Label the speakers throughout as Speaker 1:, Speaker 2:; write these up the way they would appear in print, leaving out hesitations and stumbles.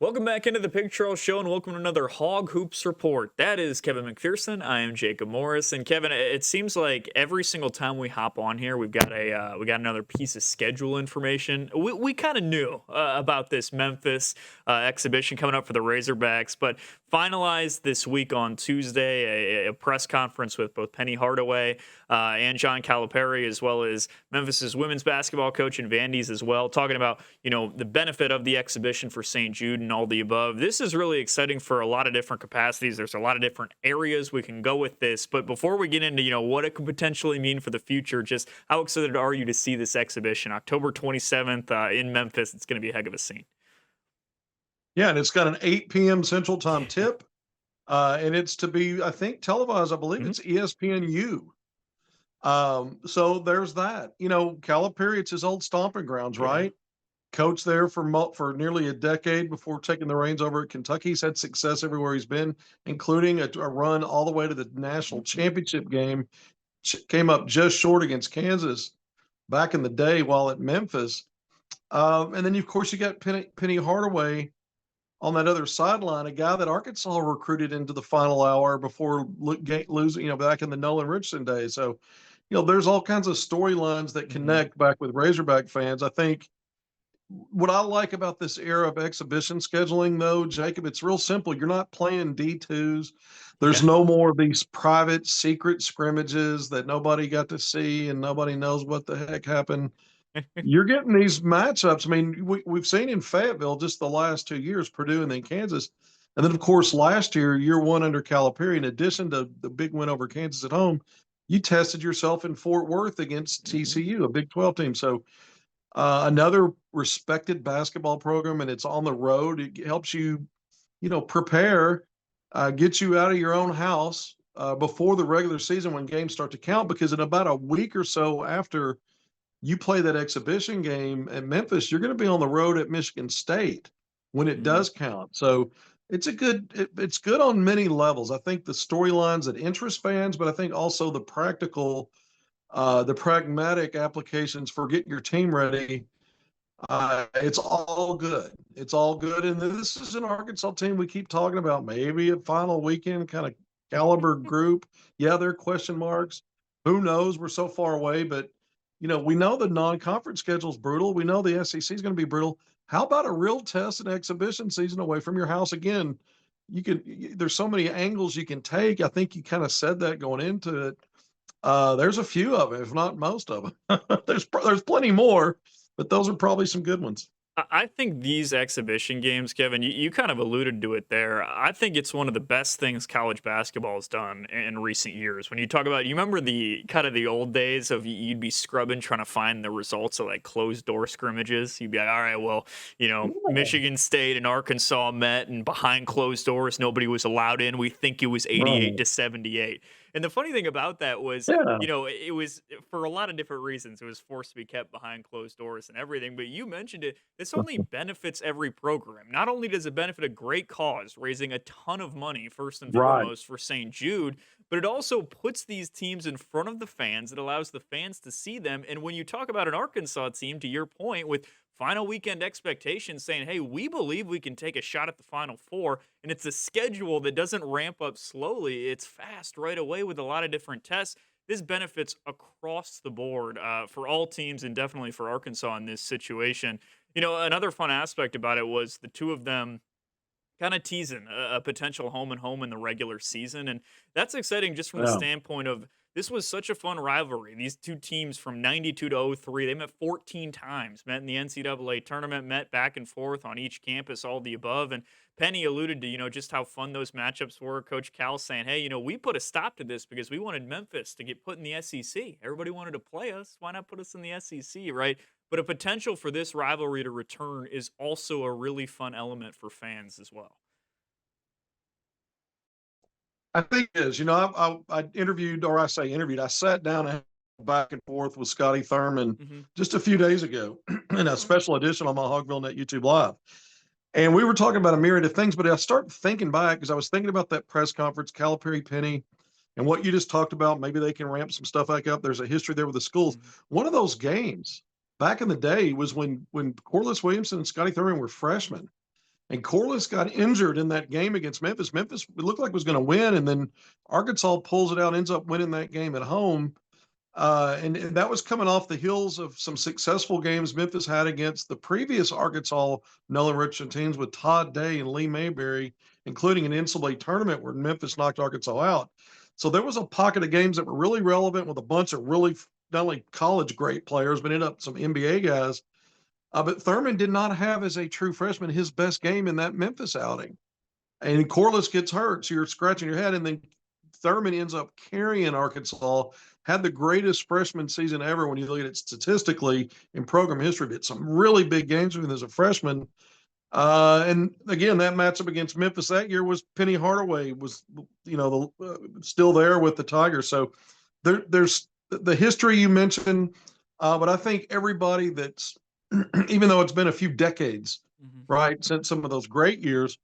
Speaker 1: Welcome back into the Pig Trail Show and welcome to another Hog Hoops Report. That is Kevin McPherson. I am Jacob Morris. And Kevin, it seems like every single time we hop on here, we got another piece of schedule information. We kind of knew about this Memphis exhibition coming up for the Razorbacks, but finalized this week on Tuesday a press conference with both Penny Hardaway and John Calipari, as well as Memphis's women's basketball coach and Vandy's as well, talking about the benefit of the exhibition for St. Jude and all the above. This is really exciting for a lot of different capacities. There's a lot of different areas we can go with this. But before we get into what it could potentially mean for the future, just how excited are you to see this exhibition October 27th in Memphis? It's going to be a heck of a scene.
Speaker 2: Yeah, and it's got an 8 p.m. Central Time tip, and it's to be, I think, televised. I believe it's ESPNU. So there's that. Calipari, it's his old stomping grounds, right? Coach there for nearly a decade before taking the reins over at Kentucky. He's had success everywhere he's been, including a run all the way to the national championship game. Came up just short against Kansas back in the day while at Memphis. And then, of course, you got Penny Hardaway on that other sideline, a guy that Arkansas recruited into the final hour before losing, back in the Nolan Richardson days. So, there's all kinds of storylines that connect back with Razorback fans. I think what I like about this era of exhibition scheduling, though, Jacob, it's real simple. You're not playing D2s. There's no more of these private secret scrimmages that nobody got to see and nobody knows what the heck happened. You're getting these matchups. I mean, we've seen in Fayetteville just the last 2 years, Purdue and then Kansas. And then, of course, last year one under Calipari, in addition to the big win over Kansas at home, you tested yourself in Fort Worth against TCU, a Big 12 team. So another respected basketball program, and it's on the road. It helps you, prepare, get you out of your own house before the regular season when games start to count, because in about a week or so after you play that exhibition game at Memphis, you're going to be on the road at Michigan State when it does count. So it's good on many levels. I think the storylines that interest fans, but I think also the pragmatic applications for getting your team ready. It's all good. It's all good. And this is an Arkansas team we keep talking about, maybe a final weekend kind of caliber group. Yeah, there are question marks. Who knows? We're so far away, but we know the non-conference schedule is brutal. We know the SEC is going to be brutal. How about a real test and exhibition season away from your house? Again, there's so many angles you can take. I think you kind of said that going into it. There's a few of them, if not most of them. There's plenty more, but those are probably some good ones.
Speaker 1: I think these exhibition games, Kevin, you kind of alluded to it there. I think it's one of the best things college basketball has done in recent years. When you talk about, you remember the kind of the old days of you'd be scrubbing trying to find the results of like closed door scrimmages. You'd be like, all right, well, Michigan State and Arkansas met and behind closed doors, nobody was allowed in. We think it was 88-78. And the funny thing about that was, it was for a lot of different reasons. It was forced to be kept behind closed doors and everything. But you mentioned it. This only benefits every program. Not only does it benefit a great cause, raising a ton of money, first and foremost, for St. Jude, but it also puts these teams in front of the fans. It allows the fans to see them. And when you talk about an Arkansas team, to your point, with final weekend expectations saying, hey, we believe we can take a shot at the Final Four, and it's a schedule that doesn't ramp up slowly. It's fast right away with a lot of different tests. This benefits across the board for all teams and definitely for Arkansas in this situation. Another fun aspect about it was the two of them kind of teasing a potential home and home in the regular season. And that's exciting just from the standpoint of this was such a fun rivalry. These two teams from 92 to 03, they met 14 times, met in the NCAA tournament, met back and forth on each campus, all the above. And Penny alluded to, just how fun those matchups were. Coach Cal saying, hey, we put a stop to this because we wanted Memphis to get put in the SEC. Everybody wanted to play us. Why not put us in the SEC, right? But a potential for this rivalry to return is also a really fun element for fans as well.
Speaker 2: I think it is. I interviewed, or I say interviewed, I sat down and back and forth with Scotty Thurman just a few days ago in a special edition on my Hogville Net YouTube Live. And we were talking about a myriad of things, but I started thinking back because I was thinking about that press conference, Calipari, Penny, and what you just talked about. Maybe they can ramp some stuff back up. There's a history there with the schools. One of those games back in the day was when Corliss Williamson and Scotty Thurman were freshmen. And Corliss got injured in that game against Memphis. Memphis it looked like was going to win, and then Arkansas pulls it out, ends up winning that game at home. And that was coming off the heels of some successful games Memphis had against the previous Arkansas Nolan Richardson teams with Todd Day and Lee Mayberry, including an NCAA tournament where Memphis knocked Arkansas out. So there was a pocket of games that were really relevant with a bunch of really not only college great players, but ended up some NBA guys. But Thurman did not have, as a true freshman, his best game in that Memphis outing. And Corliss gets hurt, so you're scratching your head. And then Thurman ends up carrying Arkansas, had the greatest freshman season ever when you look at it statistically in program history, but some really big games with him as a freshman. And again, that matchup against Memphis that year was Penny Hardaway was, still there with the Tigers. So there's the history you mentioned, but I think everybody that's, even though it's been a few decades,
Speaker 1: Mhm.
Speaker 2: right, since some of those great years,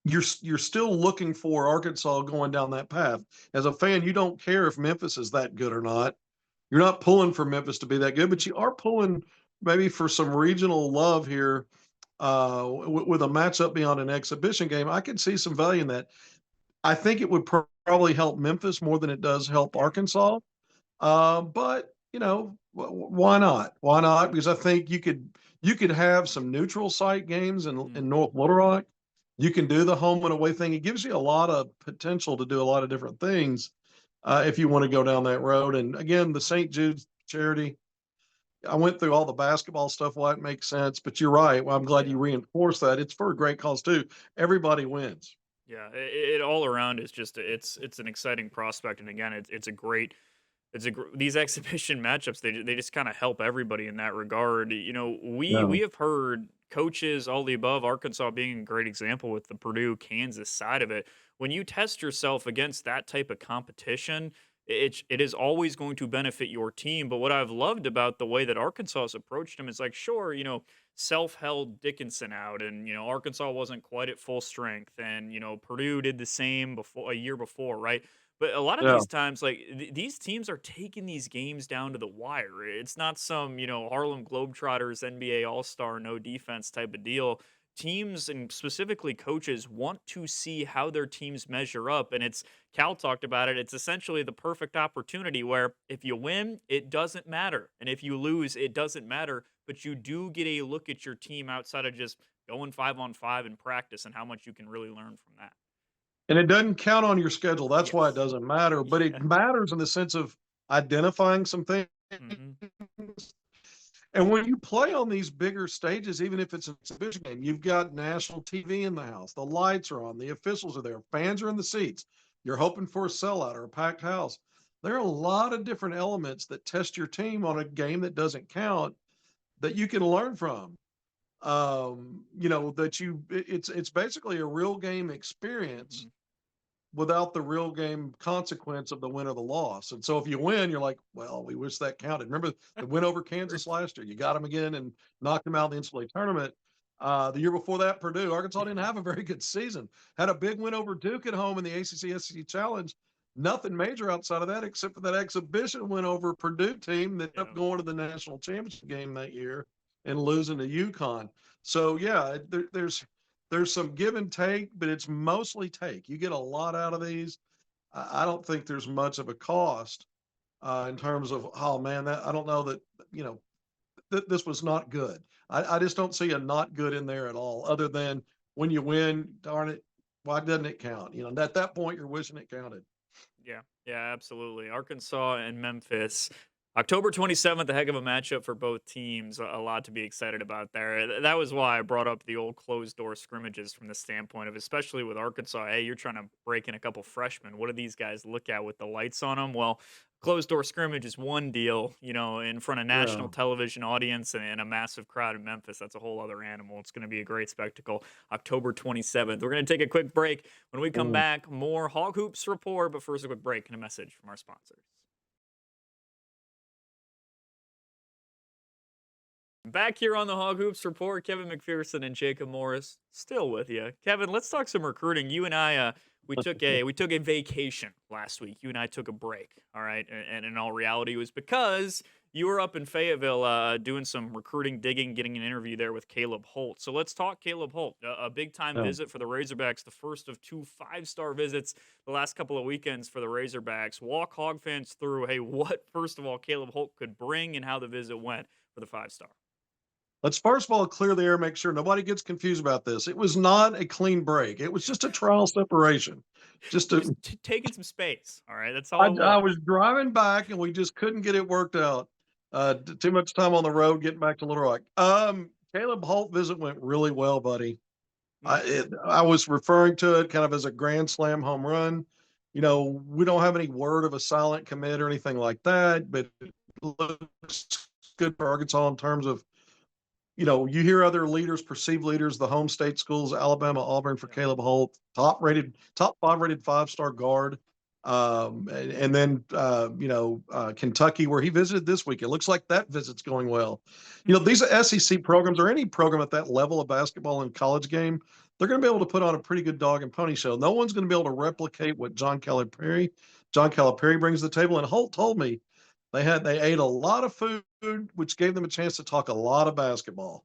Speaker 2: you're still looking for Arkansas going down that path. As a fan, you don't care if Memphis is that good or not. You're not pulling for Memphis to be that good, but you are pulling maybe for some regional love here with a matchup beyond an exhibition game. I could see some value in that. I think it would probably help Memphis more than it does help
Speaker 1: Yeah.
Speaker 2: Arkansas. But why not? Why not? Because I think you could have some neutral site games
Speaker 1: Mhm.
Speaker 2: in North Little Rock. You can do the home and away thing. It gives you a lot of potential to do a lot of different things if you want to go down that road. And again, the St. Jude's charity. I went through all the basketball stuff. Why it makes sense, but you're right. Well, I'm glad
Speaker 1: Yeah.
Speaker 2: you reinforced that. It's for a great cause too. Everybody wins.
Speaker 1: Yeah. It all around is just it's an exciting prospect, and again, it's a great these exhibition matchups. They just kind of help everybody in that regard.
Speaker 2: Yeah.
Speaker 1: We have heard coaches all the above. Arkansas being a great example with the Purdue Kansas side of it. When you test yourself against that type of competition, it is always going to benefit your team. But what I've loved about the way that Arkansas has approached them is like, sure, self-held Dickinson out, and Arkansas wasn't quite at full strength, and Purdue did the same before a year before, right? But a lot of
Speaker 2: Yeah.
Speaker 1: these times, like these teams are taking these games down to the wire. It's not some Harlem Globetrotters NBA All Star no defense type of deal. Teams and specifically coaches want to see how their teams measure up, and it's Cal talked about it. It's essentially the perfect opportunity where if you win, it doesn't matter, and if you lose, it doesn't matter. But you do get a look at your team outside of just going 5-on-5 in practice and how much you can really learn from that.
Speaker 2: And it doesn't count on your schedule. That's why it
Speaker 1: Yes.
Speaker 2: doesn't matter. But it matters in the sense of identifying some things.
Speaker 1: Hmm.
Speaker 2: And when you play on these bigger stages, even if it's an exhibition game, you've got national TV in the house. The lights are on. The officials are there. Fans are in the seats. You're hoping for a sellout or a packed house. There are a lot of different elements that test your team on a game that doesn't count that you can learn from. It's basically a real game experience
Speaker 1: Mhm.
Speaker 2: without the real game consequence of the win or the loss. And so if you win, you're like, well, we wish that counted. Remember the win over
Speaker 1: True.
Speaker 2: Kansas last year? You got them again and knocked them out in the NCAA tournament. The year before that, Purdue, Arkansas didn't
Speaker 1: Yeah.
Speaker 2: have a very good season. Had a big win over Duke at home in the ACC SEC Challenge. Nothing major outside of that, except for that exhibition win over a Purdue team that ended up
Speaker 1: Yeah.
Speaker 2: going to the national championship game that year and losing to UConn. So yeah, there's some give and take, but it's mostly take. You get a lot out of these. I don't think there's much of a cost in terms of, oh man, that I don't know that you know this was not good. I just don't see a not good in there at all. Other than when you win, darn it, why doesn't it count? At that point, you're wishing it counted.
Speaker 1: Yeah, yeah, absolutely. Arkansas and Memphis, October 27th, a heck of a matchup for both teams. A lot to be excited about there. That was why I brought up the old closed door scrimmages from the standpoint of, especially with Arkansas. Hey, you're trying to break in a couple freshmen. What do these guys look at with the lights on them? Well, closed door scrimmage is one deal, in front of national
Speaker 2: Yeah.
Speaker 1: television audience and a massive crowd in Memphis. That's a whole other animal. It's going to be a great spectacle. October 27th. We're going to take a quick break. When we come
Speaker 2: Mm.
Speaker 1: back, more Hog Hoops Report, but first a quick break and a message from our sponsors. Back here on the Hog Hoops Report, Kevin McPherson and Jacob Morris still with you. Kevin, let's talk some recruiting. You and I, we took a vacation last week. You and I took a break. All right, and in all reality, it was because You were up in Fayetteville doing some recruiting, digging, getting an interview there with Caleb Holt. So let's talk Caleb Holt, a big time
Speaker 2: Yeah.
Speaker 1: visit for the Razorbacks, the first of two 5-star visits the last couple of weekends for the Razorbacks. Walk Hog fans through, hey, what, first of all, Caleb Holt could bring and how the visit went for the 5-star.
Speaker 2: Let's first of all clear the air, make sure nobody gets confused about this. It was not a clean break. It was just a trial separation. Just
Speaker 1: Just
Speaker 2: to,
Speaker 1: taking some space. All right. That's all it
Speaker 2: I
Speaker 1: was.
Speaker 2: was driving back and we just couldn't get it worked out. Too much time on the road getting back to Little Rock. Caleb Holt visit went really well, buddy.
Speaker 1: Mm,
Speaker 2: I was referring to it kind of as a grand slam home run. You know, we don't have any word of a silent commit or anything like that, but it looks good for Arkansas in terms of, you know, you hear other leaders, perceived leaders, the home state schools, Alabama, Auburn for
Speaker 1: yeah.
Speaker 2: Caleb Holt, top 5 rated 5-star guard. And then, Kentucky, where he visited this week. It looks like that visit's going well. You know, these SEC programs or any program at that level of basketball and college game, they're going to be able to put on a pretty good dog and pony show. No one's going to be able to replicate what John Calipari brings to the table. And Holt told me they ate a lot of food, which gave them a chance to talk a lot of basketball.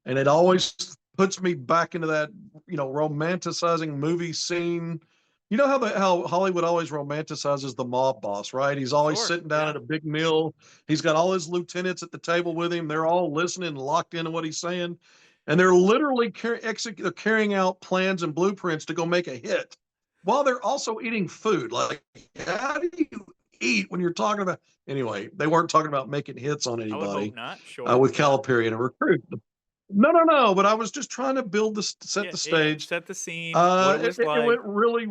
Speaker 2: And it always puts me back into that, romanticizing movie scene. You know how Hollywood always romanticizes the mob boss, right? He's always
Speaker 1: Sure.
Speaker 2: sitting down
Speaker 1: Yeah.
Speaker 2: at a big meal. He's got all his lieutenants at the table with him. They're all listening and locked into what he's saying. And they're literally carrying out plans and blueprints to go make a hit while they're also eating food. Like, how do you eat when you're talking about? Anyway, they weren't talking about making hits on
Speaker 1: I would hope
Speaker 2: anybody
Speaker 1: not. Sure.
Speaker 2: with
Speaker 1: Yeah.
Speaker 2: Calipari and a recruit. No, no, no. But I was just trying to set
Speaker 1: Yeah.
Speaker 2: the
Speaker 1: Yeah.
Speaker 2: stage.
Speaker 1: Set the scene, what
Speaker 2: Uh,
Speaker 1: it
Speaker 2: it,
Speaker 1: was
Speaker 2: it
Speaker 1: like.
Speaker 2: went really,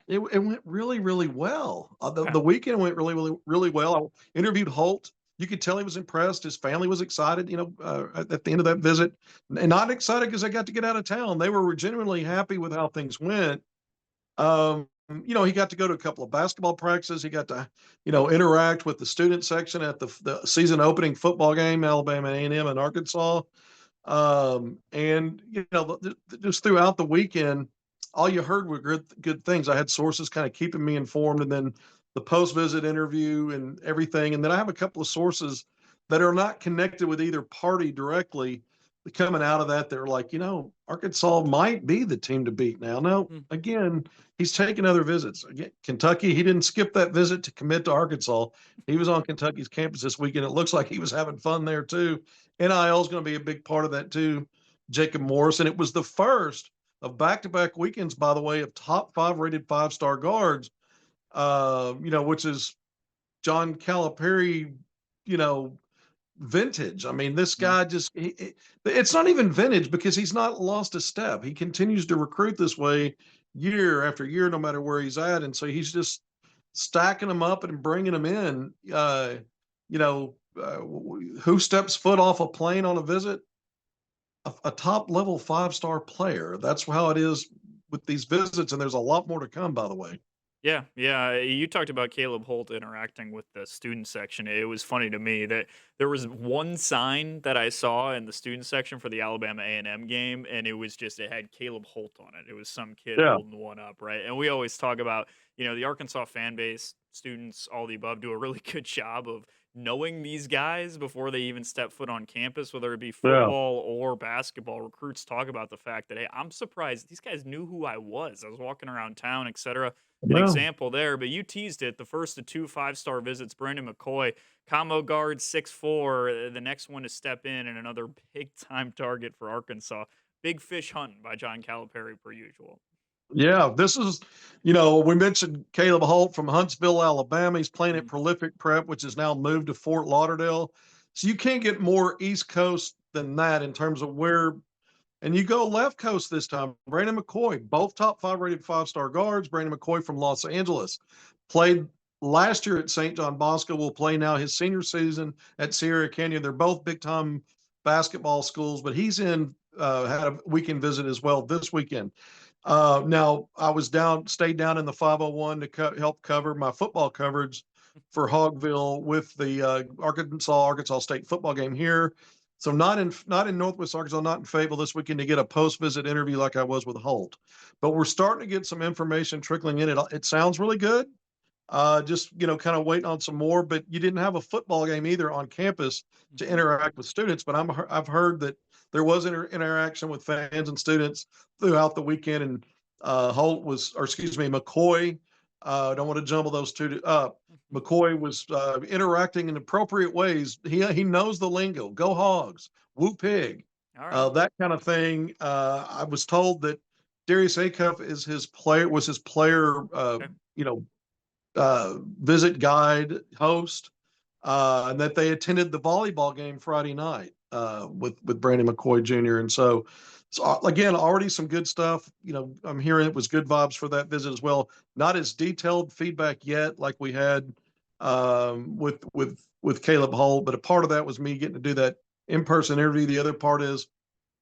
Speaker 2: it went really, really well. The
Speaker 1: Okay.
Speaker 2: weekend went really, really, really well. I interviewed Holt. You could tell he was impressed. His family was excited. At the end of that visit, and not excited because they got to get out of town. They were genuinely happy with how things went. He got to go to a couple of basketball practices. He got to, interact with the student section at the season opening football game, Alabama A&M and Arkansas. And just throughout the weekend, all you heard were good things. I had sources kind of keeping me informed, and then the post visit interview and everything. And then I have a couple of sources that are not connected with either party directly. Coming out of that, they're like, Arkansas might be the team to beat now. No,
Speaker 1: Mm.
Speaker 2: again, he's taking other visits. Again, Kentucky, he didn't skip that visit to commit to Arkansas. He was on Kentucky's campus this weekend. It looks like he was having fun there too. NIL is going to be a big part of that too. Jacob Morris, and it was the first of back-to-back weekends, by the way, of top 5 rated 5-star guards. Which is John Calipari, you know, vintage. I mean, this
Speaker 1: Mm.
Speaker 2: guy it's not even vintage because he's not lost a step. He continues to recruit this way year after year, no matter where he's at. And so he's just stacking them up and bringing them in. Who steps foot off a plane on a visit? A top level 5-star player. That's how it is with these visits. And there's a lot more to come, by the way.
Speaker 1: Yeah, yeah. You talked about Caleb Holt interacting with the student section. It was funny to me that there was one sign that I saw in the student section for the Alabama A&M game, and it had Caleb Holt on it. It was some kid
Speaker 2: Yeah.
Speaker 1: holding one up, right? And we always talk about, the Arkansas fan base, students, all the above, do a really good job of knowing these guys before they even step foot on campus, whether it be
Speaker 2: Yeah.
Speaker 1: football or basketball. Recruits talk about the fact that, hey, I'm surprised these guys knew who I was. I was walking around town, etc. An
Speaker 2: Yeah.
Speaker 1: example there, but you teased it. The first of two 5-star visits, Brandon McCoy, combo guard, 6'4". The next one to step in and another big time target for Arkansas. Big fish hunting by John Calipari per usual.
Speaker 2: Yeah, this is, we mentioned Caleb Holt from Huntsville, Alabama. He's playing at
Speaker 1: Mm.
Speaker 2: Prolific Prep, which is now moved to Fort Lauderdale. So you can't get more East Coast than that in terms of where, and you go left coast this time. Brandon McCoy, both top 5 rated 5-star guards. Brandon McCoy from Los Angeles played last year at St. John Bosco, will play now his senior season at Sierra Canyon. They're both big time basketball schools, but he's had a weekend visit as well this weekend. Now I stayed down in the 501 to help cover my football coverage for Hogville with the Arkansas State football game here. So not in Northwest Arkansas, not in Fayetteville this weekend to get a post visit interview like I was with Holt. But we're starting to get some information trickling in. It sounds really good. just kind of waiting on some more. But you didn't have a football game either on campus to
Speaker 1: Mhm.
Speaker 2: interact with students. But I've heard that there was interaction with fans and students throughout the weekend. And Holt was, or excuse me, McCoy. I don't want to jumble those two up.
Speaker 1: Mhm.
Speaker 2: McCoy was interacting in appropriate ways. He knows the lingo. Go Hogs, woo pig,
Speaker 1: All right.
Speaker 2: that kind of thing. I was told that Darius Acuff is his player was his player.
Speaker 1: Okay.
Speaker 2: You know, visit guide host, and that they attended the volleyball game Friday night with Brandon McCoy Jr. And so again, already some good stuff. I'm hearing it was good vibes for that visit as well. Not as detailed feedback yet, like we had with Caleb Holt, but a part of that was me getting to do that in-person interview. The other part is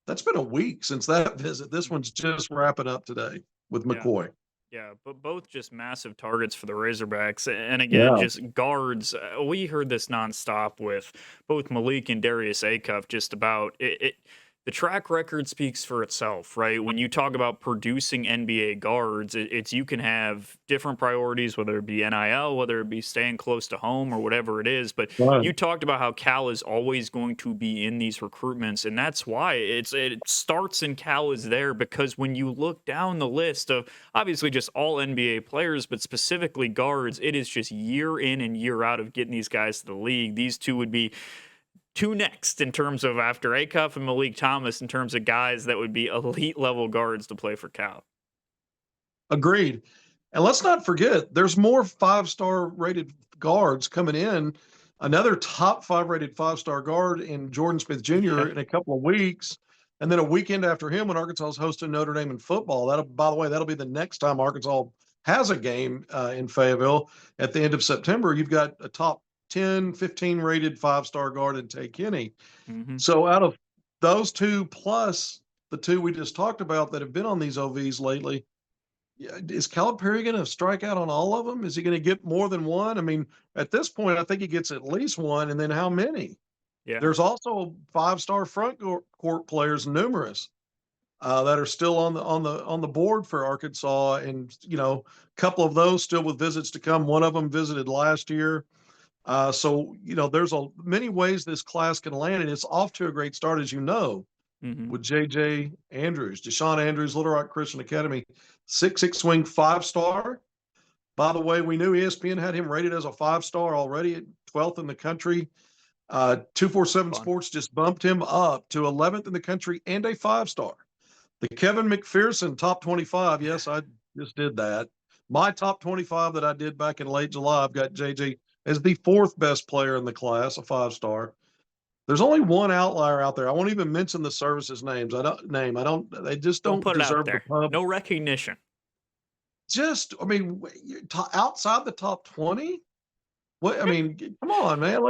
Speaker 2: that's been a week since that visit. This
Speaker 1: Mhm.
Speaker 2: one's just wrapping up today with
Speaker 1: Yeah.
Speaker 2: McCoy.
Speaker 1: Yeah, but both just massive targets for the Razorbacks. And again,
Speaker 2: Yeah.
Speaker 1: just guards. We heard this nonstop with both Malik and Darius Acuff just about it. The track record speaks for itself, right? When you talk about producing NBA guards, it's you can have different priorities, whether it be NIL, whether it be staying close to home or whatever it is. But
Speaker 2: Right.
Speaker 1: you talked about how Cal is always going to be in these recruitments, and that's why it starts and Cal is there because when you look down the list of obviously just all NBA players, but specifically guards, it is just year in and year out of getting these guys to the league. These two would be two next in terms of after Acuff and Malik Thomas in terms of guys that would be elite level guards to play for Cal.
Speaker 2: Agreed. And let's not forget, there's more five-star rated guards coming in. Another top five rated five-star guard in Jordan Smith
Speaker 1: Yeah.
Speaker 2: Jr. in a couple of weeks. And then a weekend after him when Arkansas is hosting Notre Dame in football. By the way, that'll be the next time Arkansas has a game in Fayetteville at the end of September. You've got a top 10, 15 rated five-star guard in Tay Kenny.
Speaker 1: Hmm.
Speaker 2: So out of those two plus the two we just talked about that have been on these OVs lately, yeah, is Calipari going to strike out on all of them? Is he going to get more than one? I mean, at this point, I think he gets at least one, and then how many?
Speaker 1: Yeah.
Speaker 2: There's also five-star court players, numerous that are still on the board for Arkansas, and a couple of those still with visits to come. One of them visited last year. So there's many ways this class can land, and it's off to a great start, as you know,
Speaker 1: Hmm.
Speaker 2: with JJ Andrews, Deshaun Andrews, Little Rock Christian Academy, 6'6" swing, 5-star. By the way, we knew ESPN had him rated as a 5-star already at 12th in the country. 247
Speaker 1: Fun.
Speaker 2: Sports just bumped him up to 11th in the country and a 5-star. The Kevin McPherson top 25. Yes, I just did that. My top 25 that I did back in late July, I've got JJ as the fourth best player in the class, a 5-star. There's only one outlier out there. I won't even mention the services names. I don't, they just
Speaker 1: Don't
Speaker 2: don't
Speaker 1: put it out
Speaker 2: deserve the
Speaker 1: there.
Speaker 2: pub.
Speaker 1: No recognition.
Speaker 2: I mean, outside the top 20, what, I mean, come on, man.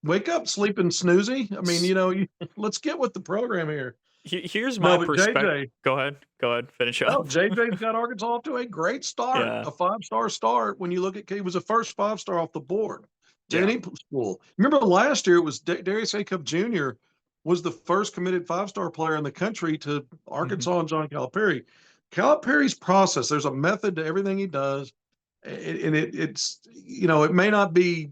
Speaker 2: Wake up, sleeping snoozy. I mean, let's get with the program here.
Speaker 1: Here's
Speaker 2: No,
Speaker 1: my
Speaker 2: but
Speaker 1: perspective.
Speaker 2: JJ,
Speaker 1: Go ahead. Go ahead. Finish
Speaker 2: no,
Speaker 1: up.
Speaker 2: JJ's got Arkansas off to a great start,
Speaker 1: Yeah.
Speaker 2: a 5-star start. When you look at, he was the first 5-star off the board to
Speaker 1: Yeah.
Speaker 2: any school. Remember last year, it was Darius Acuff Jr. was the first committed 5-star player in the country to
Speaker 1: Hmm.
Speaker 2: Arkansas and John Calipari. Calipari's process, there's a method to everything he does. And it may not be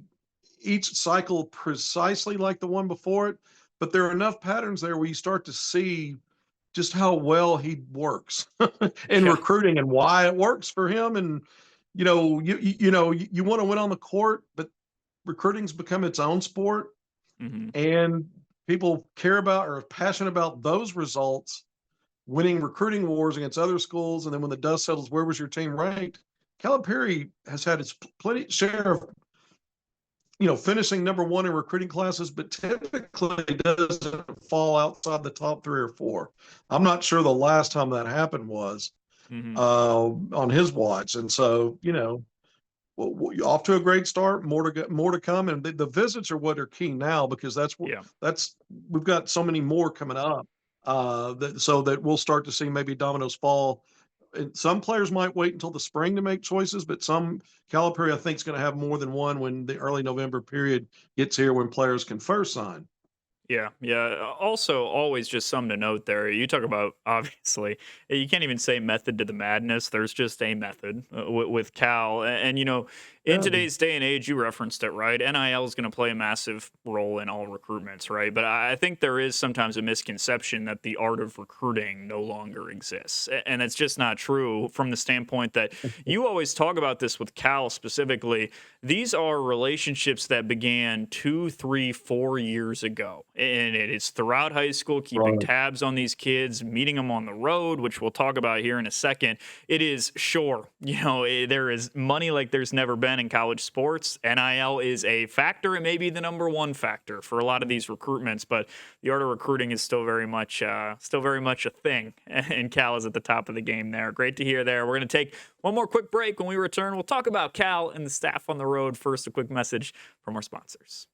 Speaker 2: each cycle precisely like the one before it, but there are enough patterns there where you start to see just how well he works in
Speaker 1: Yeah.
Speaker 2: recruiting and why it works for him. And you want to win on the court, but recruiting's become its own sport,
Speaker 1: Hmm.
Speaker 2: and people care about or are passionate about those results, winning recruiting wars against other schools. And then when the dust settles, where was your team ranked? Calipari has had its plenty share of finishing number one in recruiting classes, but typically doesn't fall outside the top three or four. I'm not sure the last time that happened was
Speaker 1: Hmm.
Speaker 2: on his watch. And so, off to a great start. More to come, and the visits are what are key now, because
Speaker 1: Yeah.
Speaker 2: we've got so many more coming up so that we'll start to see maybe dominoes fall. And some players might wait until the spring to make choices, but some Calipari I think is going to have more than one when the early November period gets here when players can first sign.
Speaker 1: Yeah. Also, always just something to note there. You talk about, obviously, you can't even say method to the madness. There's just a method with Cal. And, in
Speaker 2: Yeah.
Speaker 1: today's day and age, you referenced it, right? NIL is going to play a massive role in all recruitments, right? But I think there is sometimes a misconception that the art of recruiting no longer exists. And it's just not true from the standpoint that you always talk about this with Cal specifically. These are relationships that began 2, 3, 4 years ago. And it is throughout high school, keeping
Speaker 2: Right.
Speaker 1: tabs on these kids, meeting them on the road, which we'll talk about here in a second. It is sure, there is money like there's never been in college sports. NIL is a factor. It may be the number one factor for a lot of these recruitments, but the art of recruiting is still very much a thing. And Cal is at the top of the game there. Great to hear there. We're going to take one more quick break. When we return, we'll talk about Cal and the staff on the road. First, a quick message from our sponsors.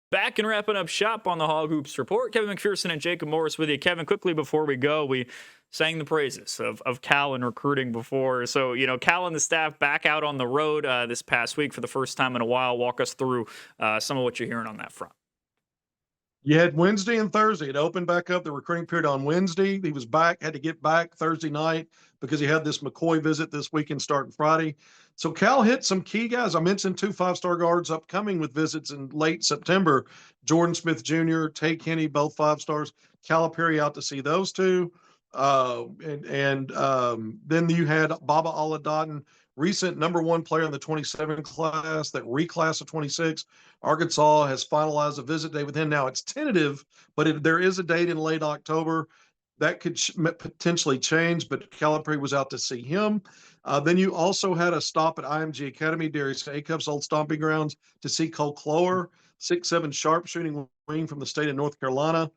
Speaker 1: Back and wrapping up shop on the Hog Hoops Report. Kevin McPherson and Jacob Morris with you. Kevin, quickly before we go, we sang the praises of Cal and recruiting before. So, Cal and the staff back out on the road this past week for the first time in a while. Walk us through some of what you're hearing on that front.
Speaker 2: You had Wednesday and Thursday. It opened back up the recruiting period on Wednesday. He was back, had to get back Thursday night because he had this McCoy visit this weekend starting Friday. So Cal hit some key guys. I mentioned 2 5-star guards upcoming with visits in late September. Jordan Smith Jr., Tay Kenny, both 5-stars. Calipari out to see those two. Then you had Baba Aladdin, recent number 1 player in the 27 class, that reclass of 26. Arkansas has finalized a visit date with him. Now it's tentative, but there is a date in late October that could potentially change. But Calipari was out to see him. Then you also had a stop at IMG Academy, Darius Acup's old stomping grounds, to see Cole Clower, 6'7" sharpshooting wing from the state of North Carolina.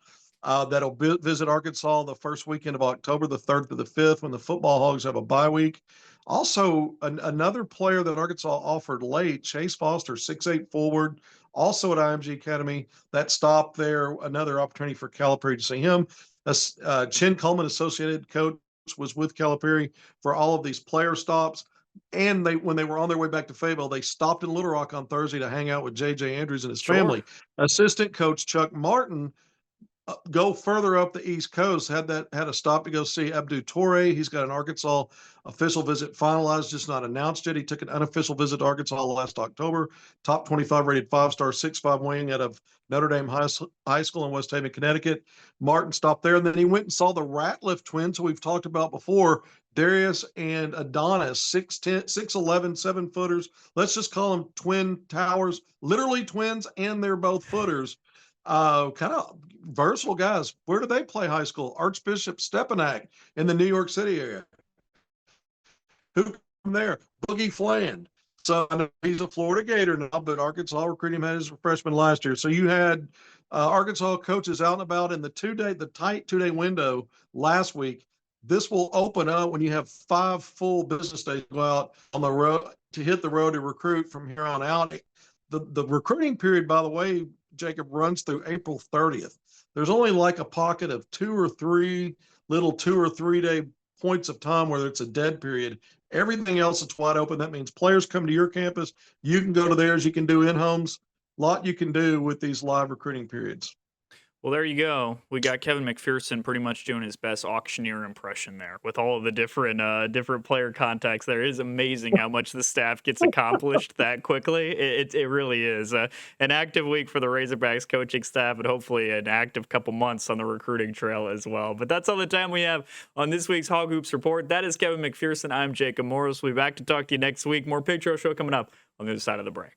Speaker 2: That'll visit Arkansas the first weekend of October, the 3rd through the 5th, when the football Hogs have a bye week. Also, another player that Arkansas offered late, Chase Foster, 6'8" forward, also at IMG Academy. That stop there, another opportunity for Calipari to see him. Chin Coleman, associated coach, was with Calipari for all of these player stops. And when they were on their way back to Fayetteville, they stopped in Little Rock on Thursday to hang out with J.J. Andrews and his
Speaker 1: Sure.
Speaker 2: family. Assistant coach Chuck Martin go further up the East Coast, had a stop to go see Abdou Toure. He's got an Arkansas official visit finalized, just not announced yet. He took an unofficial visit to Arkansas last October. Top 25 rated 5-star 6'5" wing out of Notre Dame High School in West Haven, Connecticut. Martin stopped there, and then he went and saw the Ratliff twins, who we've talked about before, Darius and Adonis, 6'10", 6'11", 7-footers. Let's just call them twin towers, literally twins, and they're both footers. Kind of versatile guys. Where do they play high school? Archbishop Stepanak in the New York City area. Who from there? Boogie Fland. So I know he's a Florida Gator now, but Arkansas recruited him as a freshman last year. So you had Arkansas coaches out and about in the tight 2-day window last week. This will open up when you have 5 full business days to go out on the road to hit the road to recruit from here on out. The recruiting period, by the way, Jacob, runs through April 30th. There's only like a pocket of 2 or 3 little 2 or 3 day points of time where it's a dead period. Everything else is wide open. That means players come to your campus. You can go to theirs. You can do in-homes. A lot you can do with these live recruiting periods.
Speaker 1: Well, there you go. We got Kevin McPherson pretty much doing his best auctioneer impression there with all of the different player contacts. There is amazing how much the staff gets accomplished that quickly. It really is an active week for the Razorbacks coaching staff, and hopefully an active couple months on the recruiting trail as well. But that's all the time we have on this week's Hog Hoops Report. That is Kevin McPherson. I'm Jacob Morris. We'll be back to talk to you next week. More Pig Trail Show coming up on the other side of the break.